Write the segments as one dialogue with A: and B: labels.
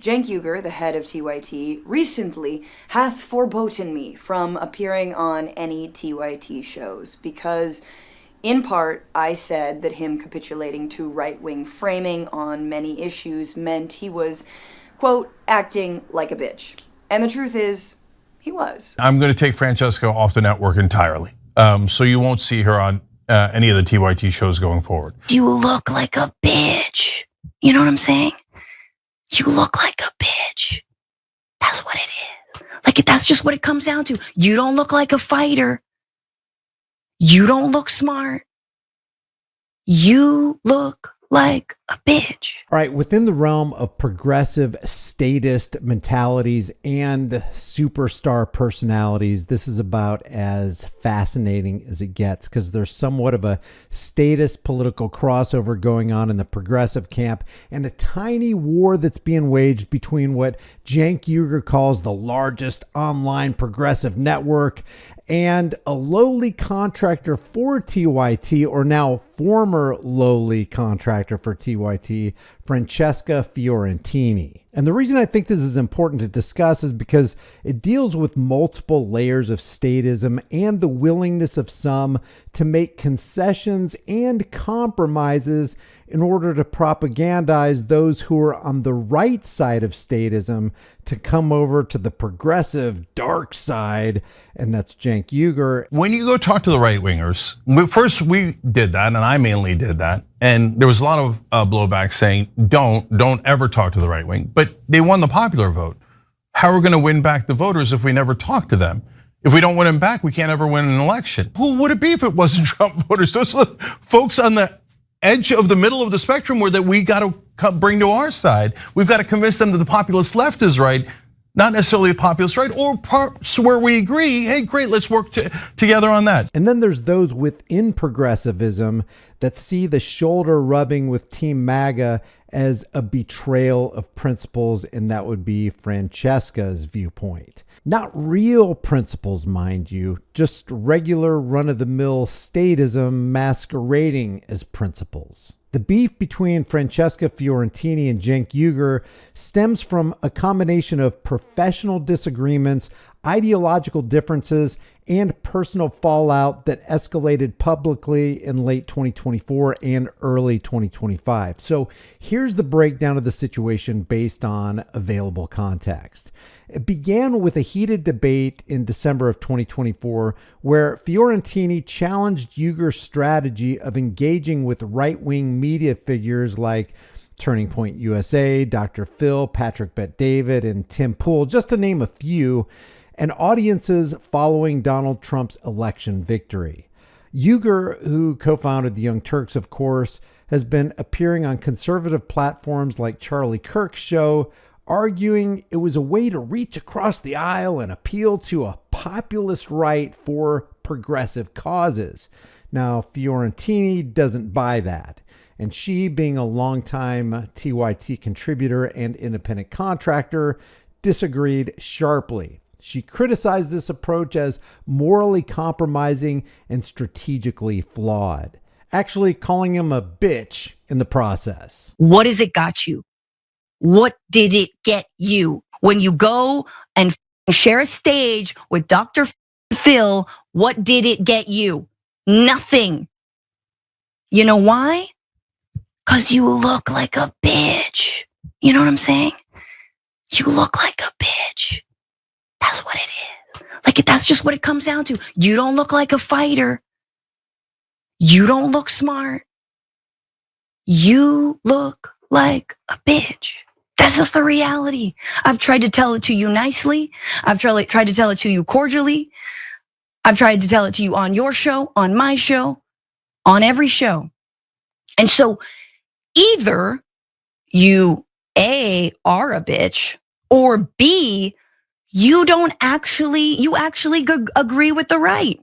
A: Cenk Uygur, the head of TYT, recently hath forboten me from appearing on any TYT shows because, in part, I said that him capitulating to right-wing framing on many issues meant he was, quote, acting like a bitch. And the truth is, he was.
B: I'm going to take Francesca off the network entirely. So you won't see her on any of the TYT shows going forward.
C: You look like a bitch. You know what I'm saying? You look like a bitch. That's what it is. Like, that's just what it comes down to. You don't look like a fighter. You don't look smart. You look like a bitch.
D: All right, within the realm of progressive statist mentalities and superstar personalities, this is about as fascinating as it gets because there's somewhat of a statist political crossover going on in the progressive camp and a tiny war that's being waged between what Cenk Uygur calls the largest online progressive network and a lowly contractor for TYT, or now former lowly contractor for TYT, Francesca Fiorentini. And the reason I think this is important to discuss is because it deals with multiple layers of statism and the willingness of some to make concessions and compromises in order to propagandize those who are on the right side of statism to come over to the progressive dark side, and that's Cenk Uygur.
B: When you go talk to the right wingers, first we did that, and I mainly did that, and there was a lot of blowback saying, don't ever talk to the right wing, but they won the popular vote. How are we gonna win back the voters if we never talk to them? If we don't win them back, we can't ever win an election. Who would it be if it wasn't Trump voters? Those are the folks on the edge of the middle of the spectrum where that we got to bring to our side. We've got to convince them that the populist left is right, not necessarily the populist right, or parts where we agree, hey, great, let's work together on that.
D: And then there's those within progressivism that see the shoulder rubbing with Team MAGA as a betrayal of principles, and that would be Francesca's viewpoint. Not real principles, mind you, just regular run-of-the-mill statism masquerading as principles. The beef between Francesca Fiorentini and Cenk Uygur stems from a combination of professional disagreements, ideological differences, and personal fallout that escalated publicly in late 2024 and early 2025. So here's the breakdown of the situation based on available context. It began with a heated debate in December of 2024 where Fiorentini challenged Uygur's strategy of engaging with right-wing media figures like Turning Point USA, Dr. Phil, Patrick Bet-David, and Tim Pool, just to name a few, and audiences following Donald Trump's election victory. Uygur, who co-founded the Young Turks, of course, has been appearing on conservative platforms like Charlie Kirk's show, arguing it was a way to reach across the aisle and appeal to a populist right for progressive causes. Now, Fiorentini doesn't buy that, and she, being a longtime TYT contributor and independent contractor, disagreed sharply. She criticized this approach as morally compromising and strategically flawed, actually calling him a bitch in the process.
C: What has it got you? What did it get you? When you go and share a stage with Dr. Phil, what did it get you? Nothing. You know why? Because you look like a bitch. You know what I'm saying? You look like a bitch. That's what it is. Like, that's just what it comes down to. You don't look like a fighter. You don't look smart. You look like a bitch. That's just the reality. I've tried to tell it to you nicely. I've tried to tell it to you cordially. I've tried to tell it to you on your show, on my show, on every show. And so either you A, are a bitch, or B, you actually agree with the right.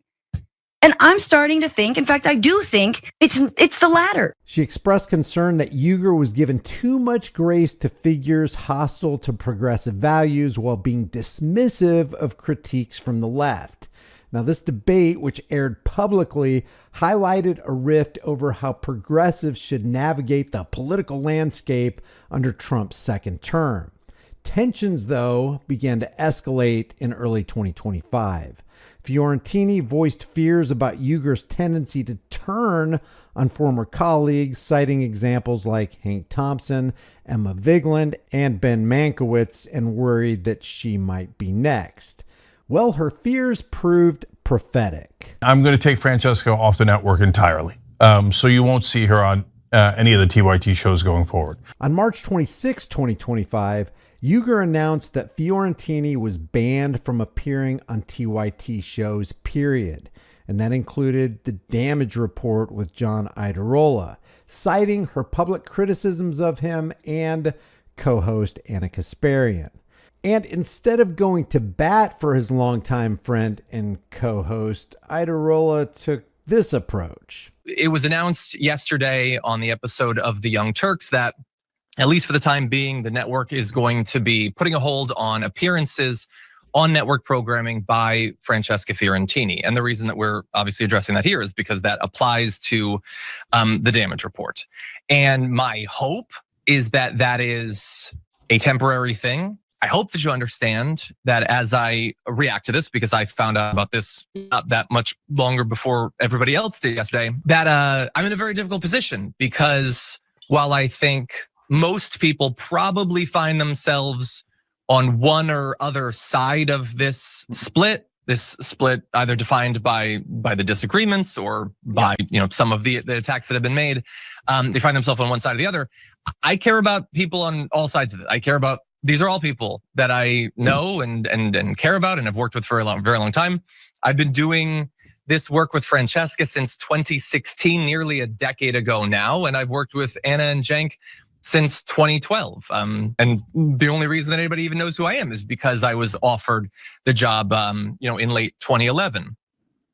C: And I'm starting to think, in fact, I do think it's the latter.
D: She expressed concern that Uygur was given too much grace to figures hostile to progressive values while being dismissive of critiques from the left. Now, this debate, which aired publicly, highlighted a rift over how progressives should navigate the political landscape under Trump's second term. Tensions, though, began to escalate in early 2025. Fiorentini voiced fears about Uyghur's tendency to turn on former colleagues, citing examples like Hank Thompson, Emma Vigeland, and Ben Mankiewicz, and worried that she might be next. Well, her fears proved prophetic.
B: I'm going to take Francesca off the network entirely. So you won't see her on any of the TYT shows going forward.
D: On March 26, 2025, Uyghur announced that Fiorentini was banned from appearing on TYT shows, period. And that included the Damage Report with John Ideological, citing her public criticisms of him and co-host Anna Kasparian. And instead of going to bat for his longtime friend and co-host, Ideological took this approach.
E: It was announced yesterday on the episode of The Young Turks that, at least for the time being, the network is going to be putting a hold on appearances on network programming by Francesca Fiorentini. And the reason that we're obviously addressing that here is because that applies to the Damage Report. And my hope is that that is a temporary thing. I hope that you understand that as I react to this, because I found out about this not that much longer before everybody else did yesterday, that I'm in a very difficult position, because while I think most people probably find themselves on one or other side of this split either defined by the disagreements or by some of the attacks that have been made, they find themselves on one side or the other. I care about people on all sides of it. I care about, these are all people that I know and care about and have worked with for a very long time. I've been doing this work with Francesca since 2016, nearly a decade ago now, and I've worked with Anna and Cenk since 2012. And the only reason that anybody even knows who I am is because I was offered the job, in late 2011,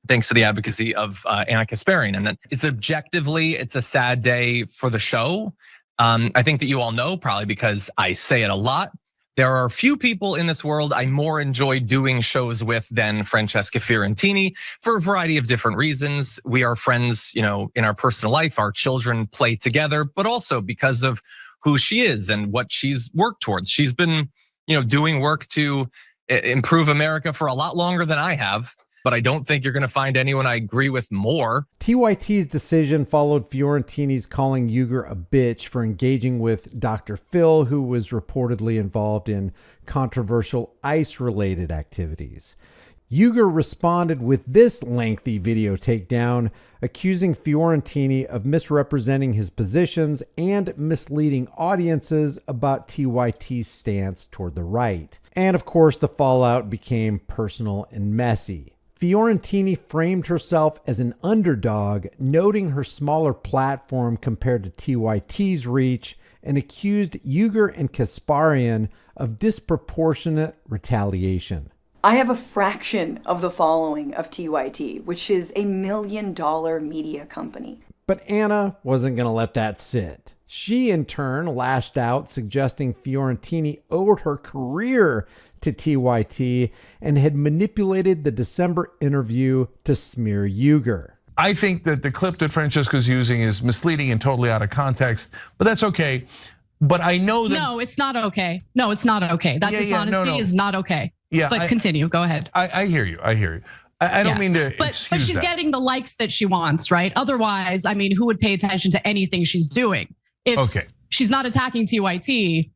E: thanks to the advocacy of Anna Kasparian. And then it's a sad day for the show. I think that you all know, probably because I say it a lot, there are a few people in this world I more enjoy doing shows with than Francesca Fiorentini for a variety of different reasons. We are friends, in our personal life, our children play together, but also because of who she is and what she's worked towards. She's been, doing work to improve America for a lot longer than I have, but I don't think you're going to find anyone I agree with more.
D: TYT's decision followed Fiorentini's calling Uyghur a bitch for engaging with Dr. Phil, who was reportedly involved in controversial ICE-related activities. Uyghur responded with this lengthy video takedown, accusing Fiorentini of misrepresenting his positions and misleading audiences about TYT's stance toward the right. And of course, the fallout became personal and messy. Fiorentini framed herself as an underdog, noting her smaller platform compared to TYT's reach, and accused Uyghur and Kasparian of disproportionate retaliation.
A: I have a fraction of the following of TYT, which is $1 million media company.
D: But Anna wasn't going to let that sit. She, in turn, lashed out, suggesting Fiorentini owed her career to TYT and had manipulated the December interview to smear Uyghur.
B: I think that the clip that Francesca's using is misleading and totally out of context, but that's okay. But I know that—
F: No, it's not okay. No, it's not okay. That dishonesty is not okay.
B: Yeah,
F: but continue. Go ahead.
B: I hear you. I don't mean to excuse
F: but she's
B: that.
F: getting the likes that she wants, right? Otherwise, who would pay attention to anything she's doing if she's not attacking TYT?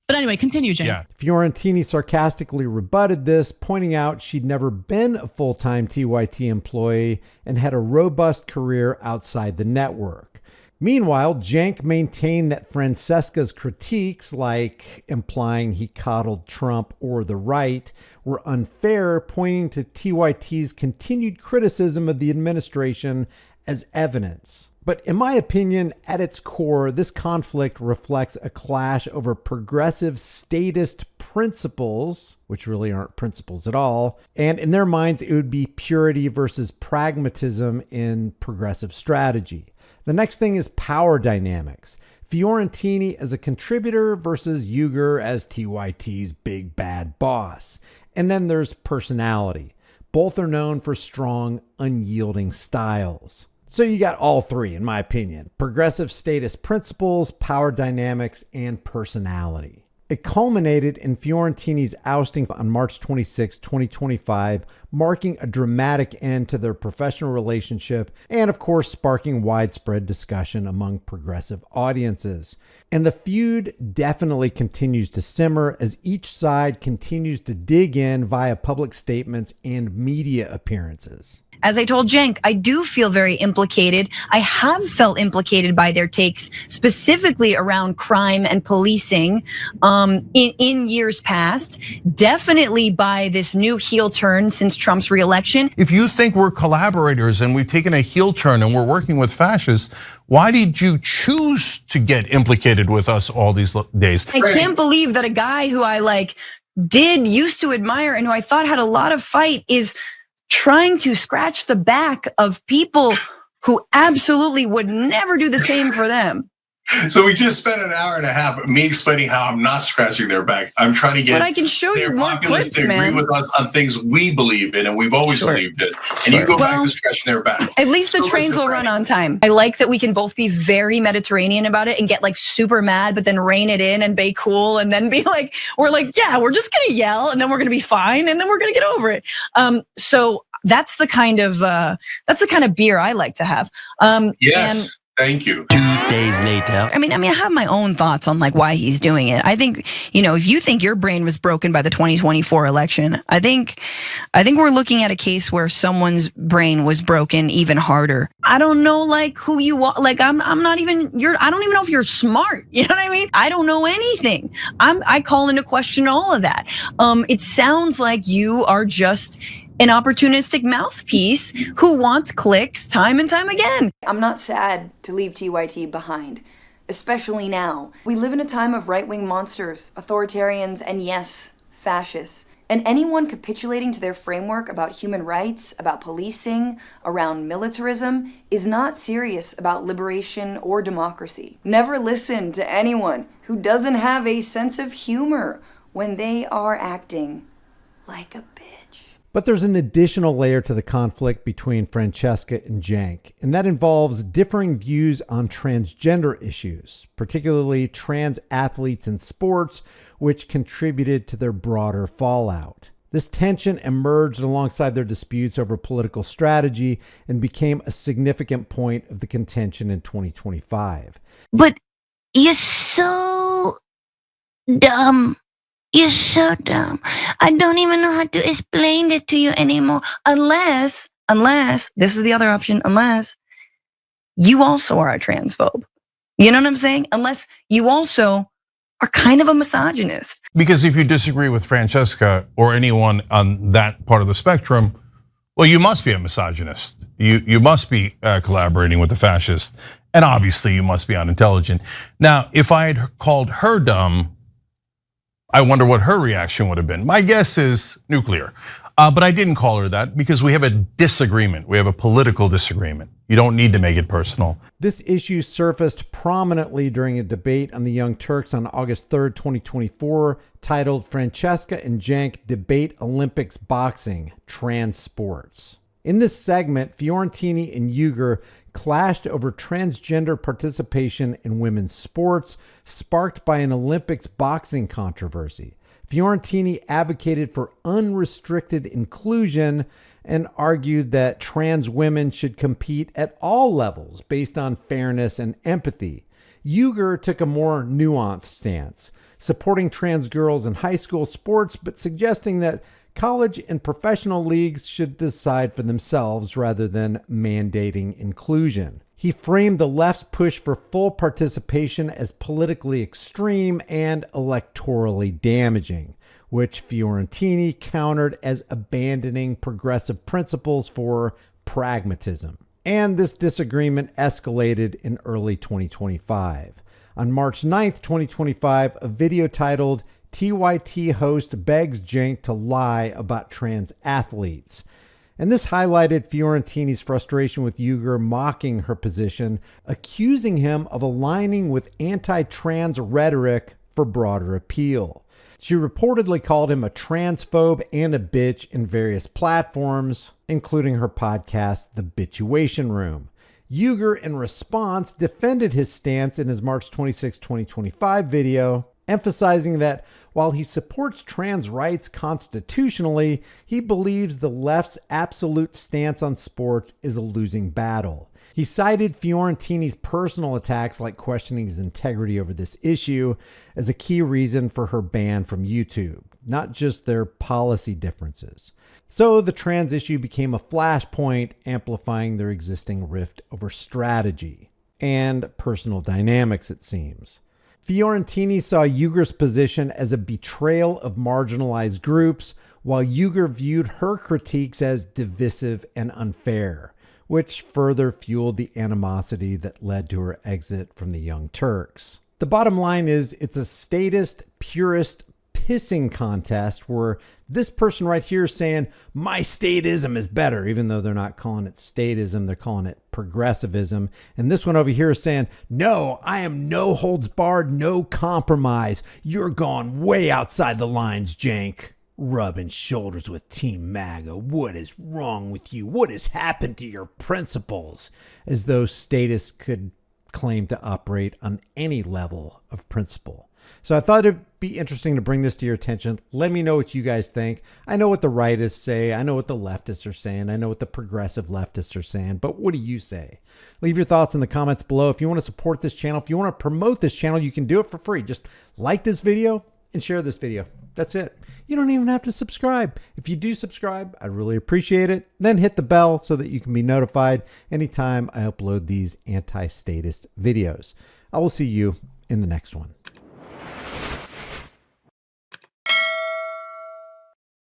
F: But anyway, continue, Jane.
B: Yeah.
D: Fiorentini sarcastically rebutted this, pointing out she'd never been a full-time TYT employee and had a robust career outside the network. Meanwhile, Cenk maintained that Francesca's critiques, like implying he coddled Trump or the right, were unfair, pointing to TYT's continued criticism of the administration as evidence. But in my opinion, at its core, this conflict reflects a clash over progressive statist principles, which really aren't principles at all. And in their minds, it would be purity versus pragmatism in progressive strategy. The next thing is power dynamics. Fiorentini as a contributor versus Uyghur as TYT's big bad boss. And then there's personality. Both are known for strong, unyielding styles. So you got all three, in my opinion: progressive statist principles, power dynamics, and personality. It culminated in Fiorentini's ousting on March 26, 2025, marking a dramatic end to their professional relationship and, of course, sparking widespread discussion among progressive audiences. And the feud definitely continues to simmer as each side continues to dig in via public statements and media appearances.
C: As I told Cenk, I do feel very implicated. I have felt implicated by their takes, specifically around crime and policing in years past. Definitely by this new heel turn since Trump's reelection.
B: If you think we're collaborators and we've taken a heel turn and we're working with fascists, why did you choose to get implicated with us all these days?
C: I can't believe that a guy who I used to admire and who I thought had a lot of fight is trying to scratch the back of people who absolutely would never do the same for them.
G: So we just spent an hour and a half me explaining how I'm not scratching their back. I'm trying to get
C: but I can show you more clips,
G: to agree with us on things we believe in and we've always believed in. And you go back to scratching their back.
C: At least the trains will run on time. I like that we can both be very Mediterranean about it and get super mad, but then rein it in and be cool and then be yeah, we're just gonna yell and then we're gonna be fine and then we're gonna get over it. So that's the kind of beer I like to have.
G: Yes. Thank you.
H: 2 days later.
C: I have my own thoughts on why he's doing it. I think, if you think your brain was broken by the 2024 election, I think we're looking at a case where someone's brain was broken even harder. I don't know who you are. I'm not even I don't even know if you're smart. You know what I mean? I don't know anything. I call into question all of that. It sounds like you are just an opportunistic mouthpiece who wants clicks time and time again.
A: I'm not sad to leave TYT behind, especially now. We live in a time of right-wing monsters, authoritarians, and yes, fascists. And anyone capitulating to their framework about human rights, about policing, around militarism, is not serious about liberation or democracy. Never listen to anyone who doesn't have a sense of humor when they are acting like a bitch.
D: But there's an additional layer to the conflict between Francesca and Cenk, and that involves differing views on transgender issues, particularly trans athletes in sports, which contributed to their broader fallout. This tension emerged alongside their disputes over political strategy and became a significant point of the contention in 2025.
C: But you're so dumb. You're so dumb. I don't even know how to explain this to you anymore. Unless, this is the other option, unless you also are a transphobe. You know what I'm saying? Unless you also are kind of a misogynist.
B: Because if you disagree with Francesca or anyone on that part of the spectrum, well, you must be a misogynist. You must be collaborating with the fascists. And obviously you must be unintelligent. Now, if I had called her dumb, I wonder what her reaction would have been. My guess is nuclear. But I didn't call her that because we have a disagreement. We have a political disagreement. You don't need to make it personal.
D: This issue surfaced prominently during a debate on the Young Turks on August 3rd, 2024, titled Francesca and Cenk Debate Olympics Boxing, Trans Sports. In this segment, Fiorentini and Uygur clashed over transgender participation in women's sports, sparked by an Olympics boxing controversy. Fiorentini advocated for unrestricted inclusion and argued that trans women should compete at all levels based on fairness and empathy. Uygur took a more nuanced stance, supporting trans girls in high school sports, but suggesting that college and professional leagues should decide for themselves rather than mandating inclusion. He framed the left's push for full participation as politically extreme and electorally damaging, which Fiorentini countered as abandoning progressive principles for pragmatism. And this disagreement escalated in early 2025. On March 9th, 2025, a video titled TYT host begs Cenk to lie about trans athletes. And this highlighted Fiorentini's frustration with Uygur mocking her position, accusing him of aligning with anti-trans rhetoric for broader appeal. She reportedly called him a transphobe and a bitch in various platforms, including her podcast, The Bitchuation Room. Uygur, in response, defended his stance in his March 26, 2025 video, emphasizing that while he supports trans rights constitutionally, he believes the left's absolute stance on sports is a losing battle. He cited Fiorentini's personal attacks, like questioning his integrity over this issue, as a key reason for her ban from YouTube, not just their policy differences. So the trans issue became a flashpoint, amplifying their existing rift over strategy and personal dynamics, it seems. Fiorentini saw Uyghur's position as a betrayal of marginalized groups, while Uyghur viewed her critiques as divisive and unfair, which further fueled the animosity that led to her exit from the Young Turks. The bottom line is, it's a statist, purist pissing contest where this person right here is saying, my statism is better, even though they're not calling it statism, they're calling it progressivism. And this one over here is saying, no, I am no holds barred, no compromise. You're gone way outside the lines, Jank. Rubbing shoulders with Team MAGA. What is wrong with you? What has happened to your principles? As though statists could claim to operate on any level of principle. So I thought it'd be interesting to bring this to your attention. Let me know what you guys think. I know what the rightists say. I know what the leftists are saying. I know what the progressive leftists are saying. But what do you say? Leave your thoughts in the comments below. If you want to support this channel, if you want to promote this channel, you can do it for free. Just like this video and share this video. That's it. You don't even have to subscribe. If you do subscribe, I really appreciate it. Then hit the bell so that you can be notified anytime I upload these anti-statist videos. I will see you in the next one.